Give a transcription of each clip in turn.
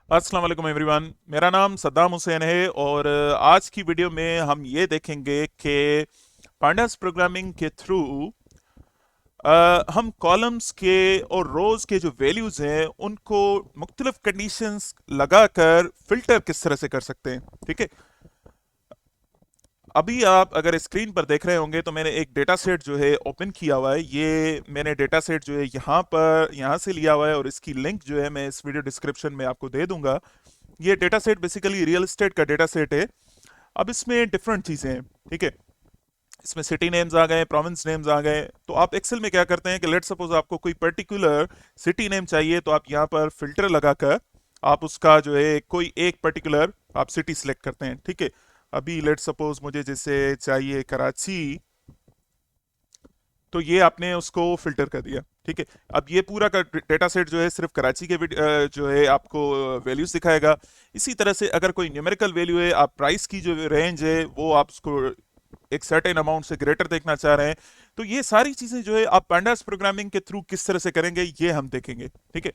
अस्सलाम वालेकुम एवरीवन। मेरा नाम सद्दाम हुसैन है और आज की वीडियो में हम ये देखेंगे कि पांडास प्रोग्रामिंग के थ्रू हम कॉलम्स के और रोज के जो वैल्यूज हैं उनको मुख्तलिफ कंडीशंस लगाकर फिल्टर किस तरह से कर सकते हैं। ठीक है, अभी आप अगर स्क्रीन पर देख रहे होंगे तो मैंने एक डेटा सेट जो है ओपन किया हुआ है। ये मैंने डेटा सेट जो है यहाँ से लिया हुआ है और इसकी लिंक जो है मैं इस वीडियो डिस्क्रिप्शन में आपको दे दूंगा। ये data set basically real estate का डेटा सेट है। अब इसमें डिफरेंट चीज़ें हैं। ठीक है, इसमें सिटी नेम्स आ गए, प्रोविंस नेम्स आ गए। तो आप एक्सेल में क्या करते हैं कि लेट सपोज आपको कोई पर्टिकुलर सिटी नेम चाहिए तो आप यहाँ पर फिल्टर लगाकर आप उसका जो है कोई एक पर्टिकुलर आप सिटी सिलेक्ट करते हैं। ठीक है, अभी लेट सपोज मुझे जैसे चाहिए कराची, तो ये आपने उसको फिल्टर कर दिया। ठीक है, अब ये पूरा का डेटा सेट जो है सिर्फ कराची के जो है आपको वैल्यूज दिखाएगा। इसी तरह से अगर कोई न्यूमेरिकल वैल्यू है, आप प्राइस की जो रेंज है वो आप उसको एक सर्टेन अमाउंट से ग्रेटर देखना चाह रहे हैं, तो ये सारी चीजें जो है आप पांडास प्रोग्रामिंग के थ्रू किस तरह से करेंगे ये हम देखेंगे। ठीक है,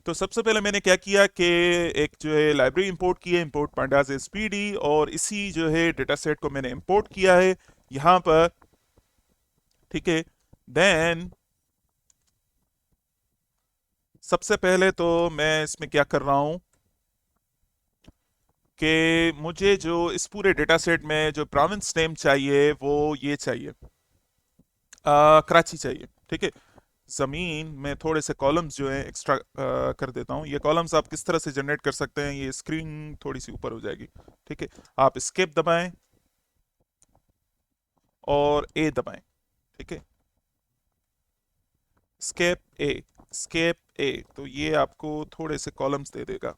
तो सबसे पहले मैंने क्या किया कि एक जो है लाइब्रेरी इंपोर्ट की है, इंपोर्ट पांडास एसपीडी, और इसी जो है डेटा सेट को मैंने इंपोर्ट किया है यहाँ पर। ठीक है, देन सबसे पहले तो मैं इसमें क्या कर रहा हूं कि मुझे जो इस पूरे डेटा सेट में जो प्रोविंस नेम चाहिए वो ये चाहिए, कराची चाहिए। ठीक है, ज़मीन में थोड़े से कॉलम्स जो है एक्स्ट्रा कर देता हूँ। ये कॉलम्स आप किस तरह से जनरेट कर सकते हैं, ये स्क्रीन थोड़ी सी ऊपर हो जाएगी। ठीक है, आप स्केप दबाएं और ए दबाएं। ठीक है, स्केप ए, स्केप ए, तो ये आपको थोड़े से कॉलम्स दे देगा।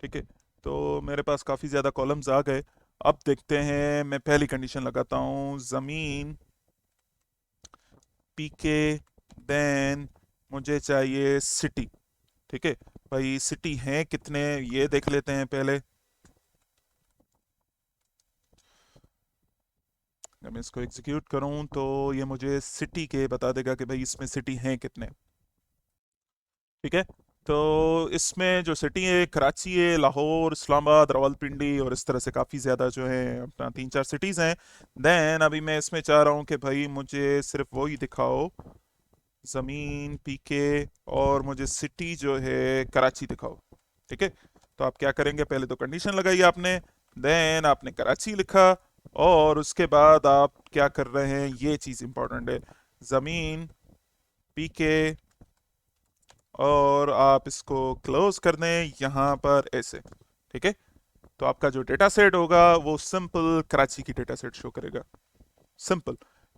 ठीक है, तो मेरे पास काफ़ी ज़्यादा कॉलम्स आ गए। अब देखते हैं, मैं पहली कंडीशन लगाता हूँ, ज़मीन पीके, देन मुझे चाहिए सिटी। ठीक है, भाई सिटी हैं कितने ये देख लेते हैं पहले। अगर मैं इसको एग्जीक्यूट करूं तो ये मुझे सिटी के बता देगा कि भाई इसमें सिटी हैं कितने। ठीक है, तो इसमें जो सिटी है कराची है, लाहौर, इस्लामाबाद, रावलपिंडी और इस तरह से काफ़ी ज़्यादा जो है अपना तीन चार सिटीज़ हैं। देन अभी मैं इसमें चाह रहा हूँ कि भाई मुझे सिर्फ वही दिखाओ, ज़मीन पीके, और मुझे सिटी जो है कराची दिखाओ। ठीक है, तो आप क्या करेंगे, पहले तो कंडीशन लगाई आपने, देन आपने कराची लिखा, और उसके बाद आप क्या कर रहे हैं, ये चीज़ इंपॉर्टेंट है, ज़मीन पीके, और आप इसको क्लोज कर दें यहाँ पर ऐसे। ठीक है, तो आपका जो डेटा सेट होगा वो सिंपल कराची की डेटा सेट शो करेगा। सिंपल।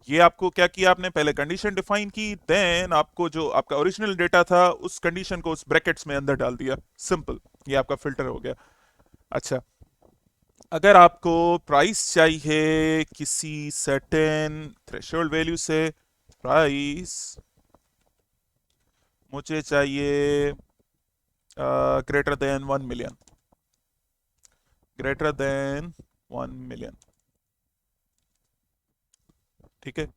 ये आपको क्या किया, आपने पहले कंडीशन डिफाइन की, देन आपको जो आपका ओरिजिनल डेटा था उस कंडीशन को उस ब्रैकेट्स में अंदर डाल दिया। सिंपल, ये आपका फिल्टर हो गया। अच्छा, अगर आपको प्राइस चाहिए किसी सर्टेन थ्रेशोल्ड वैल्यू से, प्राइस मुझे चाहिए greater than 1 million, greater than 1 million. ठीक है,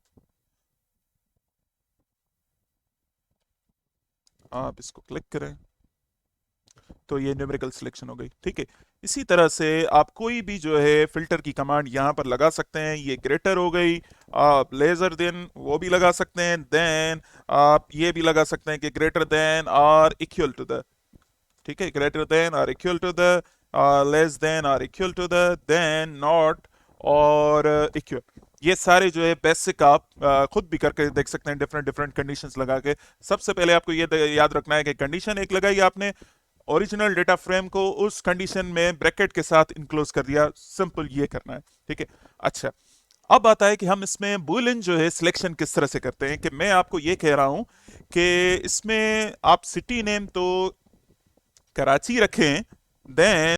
आप इसको क्लिक करें तो ये न्यूमेरिकल सिलेक्शन हो गई। ठीक है, इसी तरह से आप कोई भी जो है फिल्टर की कमांड यहाँ पर लगा सकते हैं। ये ग्रेटर हो गई, आप लेजर देन वो भी लगा सकते हैं, देन आप ये भी लगा सकते हैं कि ग्रेटर देन और इक्वल टू द। ठीक है, ग्रेटर देन और equal to the, less than और equal to the, then not और इक्वल। ये सारे जो है बेसिक आप खुद भी करके देख सकते हैं डिफरेंट डिफरेंट कंडीशंस लगा के। सबसे पहले आपको ये याद रखना है कि कंडीशन एक लगाई आपने, ओरिजिनल डेटा फ्रेम को उस कंडीशन में ब्रैकेट के साथ इनक्लोज कर दिया। सिंपल ये करना है। ठीक है, अच्छा, अब आता है कि हम इसमें बुलियन जो है सिलेक्शन किस तरह से करते हैं। कि मैं आपको ये कह रहा हूं कि इसमें आप सिटी नेम तो कराची रखें, देन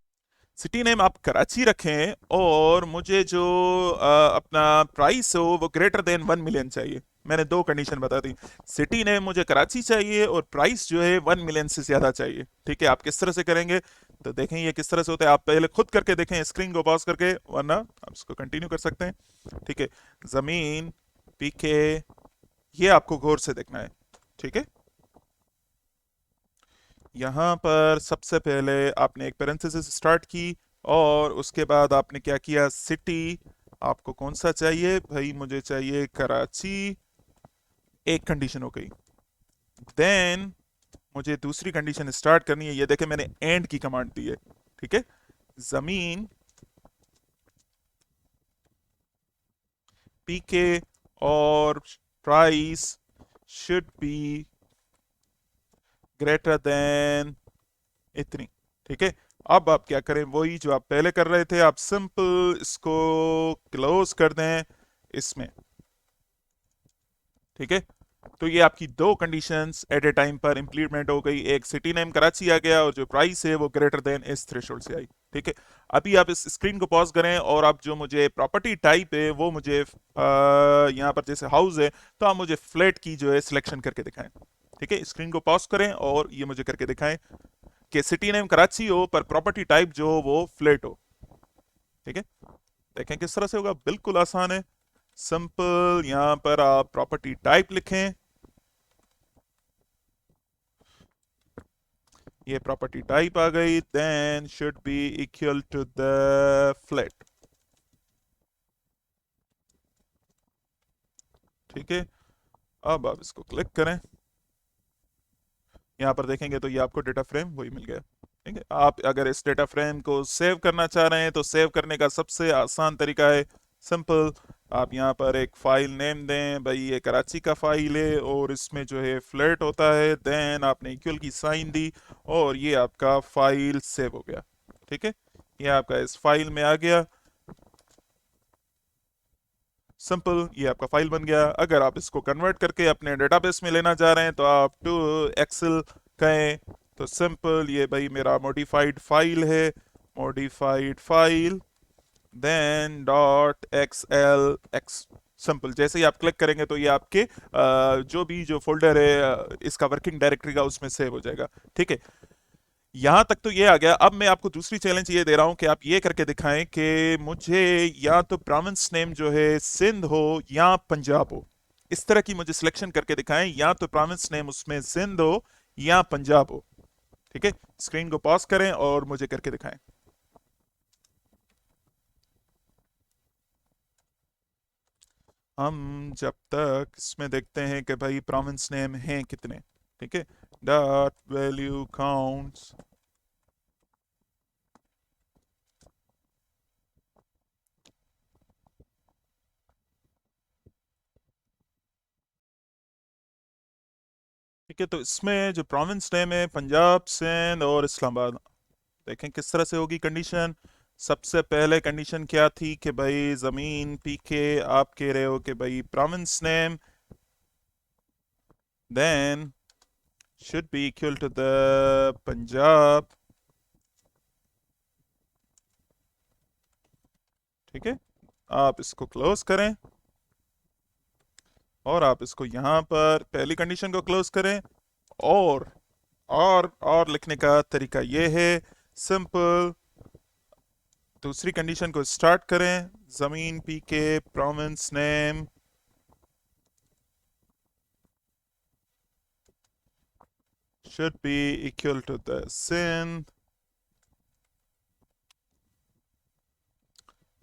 सिटी नेम आप कराची रखें, और मुझे जो अपना प्राइस हो वो ग्रेटर देन 1 मिलियन चाहिए। मैंने दो कंडीशन बता दी, सिटी नेम मुझे कराची चाहिए और प्राइस जो है 1 मिलियन से ज्यादा चाहिए। ठीक है, आप किस तरह से करेंगे तो देखें ये किस तरह से होता है। आप पहले खुद करके देखें स्क्रीन को पॉज करके, वरना आप इसको कंटिन्यू कर सकते हैं। ठीक है, जमीन पीके, ये आपको गौर से देखना है। ठीक है, यहाँ पर सबसे पहले आपने एक पेरेंथेसिस स्टार्ट की और उसके बाद आपने क्या किया, सिटी आपको कौन सा चाहिए भाई, मुझे चाहिए कराची, एक कंडीशन हो गई। देन मुझे दूसरी कंडीशन स्टार्ट करनी है, ये देखे मैंने एंड की कमांड दी है, ठीक है। जमीन पीके और price should be greater than इतनी, ठीक है। अब आप क्या करें, वही जो आप पहले कर रहे थे, आप सिंपल इसको क्लोज कर दें इसमें, ठीक है। तो ये आपकी दो कंडीशंस एट ए टाइम पर इंप्लीमेंट हो गई, एक सिटी नेम कराची आ गया और जो प्राइस है वो ग्रेटर देन इस थ्रेशोल्ड से आई, ठीक है। अभी आप इस स्क्रीन को पॉज करें और आप जो मुझे प्रॉपर्टी टाइप है वो मुझे यहाँ पर जैसे हाउस है तो आप मुझे फ्लैट की जो है सिलेक्शन करके दिखाएं, ठीक है। स्क्रीन को पॉज करें और ये मुझे करके दिखाएं कि सिटी नेम कराची हो पर प्रॉपर्टी टाइप जो हो वो फ्लैट हो, ठीक है। देखें किस तरह से होगा, बिल्कुल आसान है, सिंपल। यहां पर आप प्रॉपर्टी टाइप लिखें, ये प्रॉपर्टी टाइप आ गई, then should be equal to the flat, ठीक है। अब आप इसको क्लिक करें, यहाँ पर देखेंगे तो ये आपको डेटा फ्रेम वही मिल गया, ठीक है। आप अगर इस डेटा फ्रेम को सेव करना चाह रहे हैं तो सेव करने का सबसे आसान तरीका है सिंपल, आप यहाँ पर एक फाइल नेम दें, भाई ये कराची का फाइल है और इसमें जो है फ्लैट होता है, देन आपने इक्वल की साइन दी और ये आपका फाइल सेव हो गया, ठीक है। ये आपका इस फाइल में आ गया, सिंपल, ये आपका फाइल बन गया। अगर आप इसको कन्वर्ट करके अपने डेटाबेस में लेना चाह रहे हैं तो आप टू एक्सेल कहें तो सिंपल, ये भाई मेरा मॉडिफाइड फाइल है, modified file then dot X L X, simple. जैसे ही आप क्लिक करेंगे तो ये आपके जो भी जो फोल्डर है इसका वर्किंग डायरेक्टरी का उसमें सेव हो जाएगा, ठीक है। यहां तक तो ये आ गया। अब मैं आपको दूसरी चैलेंज ये दे रहा हूं कि आप ये करके दिखाएं कि मुझे या तो प्रोविंस नेम जो है सिंध हो या पंजाब हो, इस तरह की मुझे सिलेक्शन करके दिखाएं, या तो प्रोविंस नेम उसमें सिंध हो या पंजाब हो, ठीक है। स्क्रीन को पॉज करें और मुझे करके दिखाएं। हम जब तक इसमें देखते हैं कि भाई प्रोविंस नेम हैं कितने, ठीक है। डॉट वैल्यू काउंट्स, ठीक है। तो इसमें जो प्रोविंस नेम है पंजाब, सिंध और इस्लामाबाद, देखें किस तरह से होगी कंडीशन। सबसे पहले कंडीशन क्या थी कि भाई जमीन पीके, आप कह रहे हो कि भाई province name then should be equal to the Punjab, ठीक है। आप इसको क्लोज करें और आप इसको यहां पर पहली कंडीशन को क्लोज करें और और लिखने का तरीका यह है सिंपल, दूसरी कंडीशन को स्टार्ट करें, जमीन PK province name should be equal to the sin,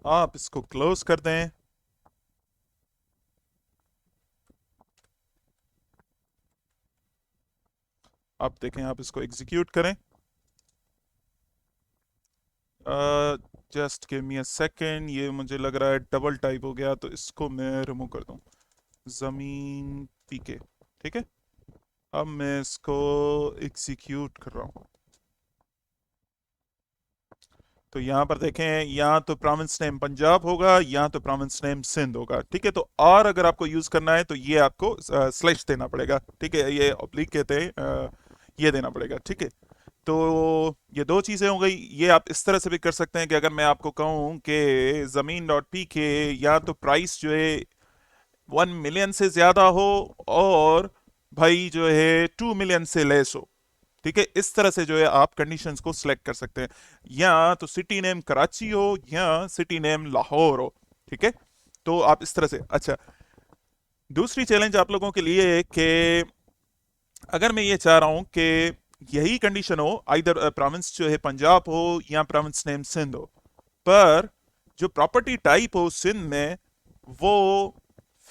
आप इसको क्लोज कर दें। आप देखें, आप इसको एग्जीक्यूट करें, just give me a second, ये मुझे लग रहा है डबल टाइप हो गया तो इसको मैं रिमूव कर दूं, जमीन पीके, ठीक है। अब मैं इसको एग्जीक्यूट कर रहा हूं तो यहाँ पर देखें, या तो प्रोविंस नेम पंजाब होगा या तो प्रोविंस नेम सिंध होगा, ठीक है। तो और अगर आपको यूज करना है तो ये आपको स्लैश देना पड़ेगा, ठीक है, ये ऑब्लिक कहते हैं, ये देना पड़ेगा, ठीक है। तो ये दो चीजें हो गई। ये आप इस तरह से भी कर सकते हैं कि अगर मैं आपको कहूं कि जमीन डॉट पी के या तो प्राइस जो है 1 मिलियन से ज्यादा हो और भाई जो है 2 मिलियन से लेस हो, ठीक है। इस तरह से जो है आप कंडीशंस को सिलेक्ट कर सकते हैं, या तो सिटी नेम कराची हो या सिटी नेम लाहौर हो, ठीक है। तो आप इस तरह से, अच्छा, दूसरी चैलेंज आप लोगों के लिए कि अगर मैं ये चाह रहा हूं कि यही कंडीशन हो, आइदर प्रोविंस जो है पंजाब हो या प्रोविंस नेम सिंध हो, पर जो प्रॉपर्टी टाइप हो सिंध में वो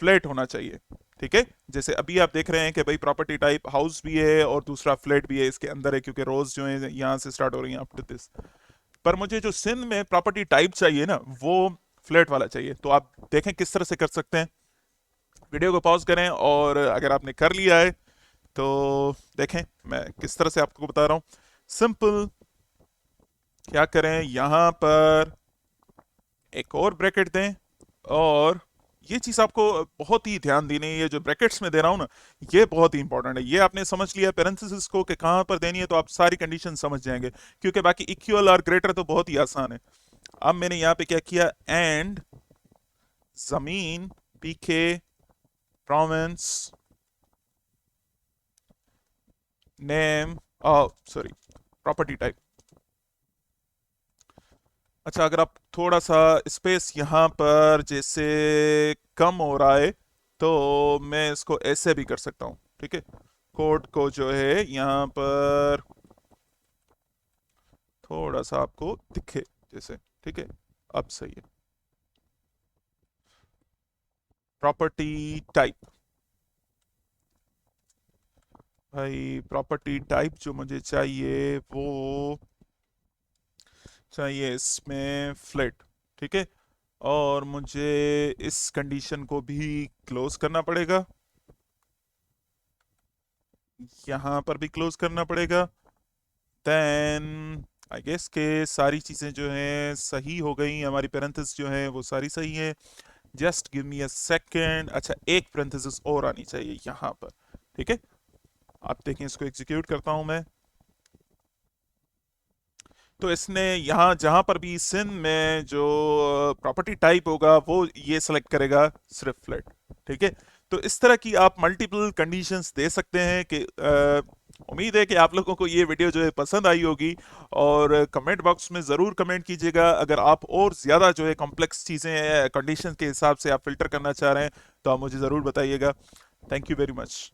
फ्लैट होना चाहिए। ठीक है, जैसे अभी आप देख रहे हैं कि भाई प्रॉपर्टी टाइप हाउस भी है और दूसरा फ्लैट भी है इसके अंदर है, क्योंकि रोज जो है यहाँ से स्टार्ट हो रही हैं अप टू दिस। पर मुझे जो सिंध में प्रॉपर्टी टाइप चाहिए ना, वो फ्लैट वाला चाहिए। तो आप देखें किस तरह से कर सकते हैं। वीडियो को पॉज करें और अगर आपने कर लिया है तो देखें मैं किस तरह से आपको बता रहा हूं। सिंपल, क्या करें, यहां पर एक और ब्रैकेट दें, और ये चीज आपको बहुत ही ध्यान देनी है। ये जो ब्रैकेट्स में दे रहा हूं ना, ये बहुत ही इंपॉर्टेंट है। ये आपने समझ लिया पेरेंथेसिस को कि कहां पर देनी है, तो आप सारी कंडीशन समझ जाएंगे, क्योंकि बाकी इक्वल और ग्रेटर तो बहुत ही आसान है। अब मैंने यहाँ पे क्या किया, एंड जमीन PK province name, sorry, property type. अच्छा, अगर आप थोड़ा सा स्पेस यहाँ पर जैसे कम हो रहा है, तो मैं इसको ऐसे भी कर सकता हूँ। ठीक है, कोड को जो है यहाँ पर थोड़ा सा आपको दिखे जैसे। ठीक है, अब सही है। प्रॉपर्टी टाइप, भाई प्रॉपर्टी टाइप जो मुझे चाहिए वो चाहिए इसमें फ्लैट। ठीक है, और मुझे इस कंडीशन को भी क्लोज करना पड़ेगा, यहाँ पर भी क्लोज करना पड़ेगा। देन आई गेस के सारी चीज़ें जो हैं सही हो गई, हमारी पेरेंथेसिस जो है वो सारी सही है। Just give me a second. अच्छा, एक पेरेंथेसिस और आनी चाहिए यहाँ पर। ठीक है, आप देखें, इसको एग्जीक्यूट करता हूँ मैं। तो इसने यहाँ जहाँ पर भी सिन में जो प्रॉपर्टी टाइप होगा वो ये सेलेक्ट करेगा सिर्फ फ्लैट। ठीक है, तो इस तरह की आप मल्टीपल कंडीशंस दे सकते हैं कि उम्मीद है कि आप लोगों को ये वीडियो जो है पसंद आई होगी। और कमेंट बॉक्स में ज़रूर कमेंट कीजिएगा अगर आप और ज़्यादा जो है कॉम्प्लेक्स चीज़ें कंडीशन के हिसाब से आप फिल्टर करना चाह रहे हैं, तो आप मुझे ज़रूर बताइएगा। Thank you very much.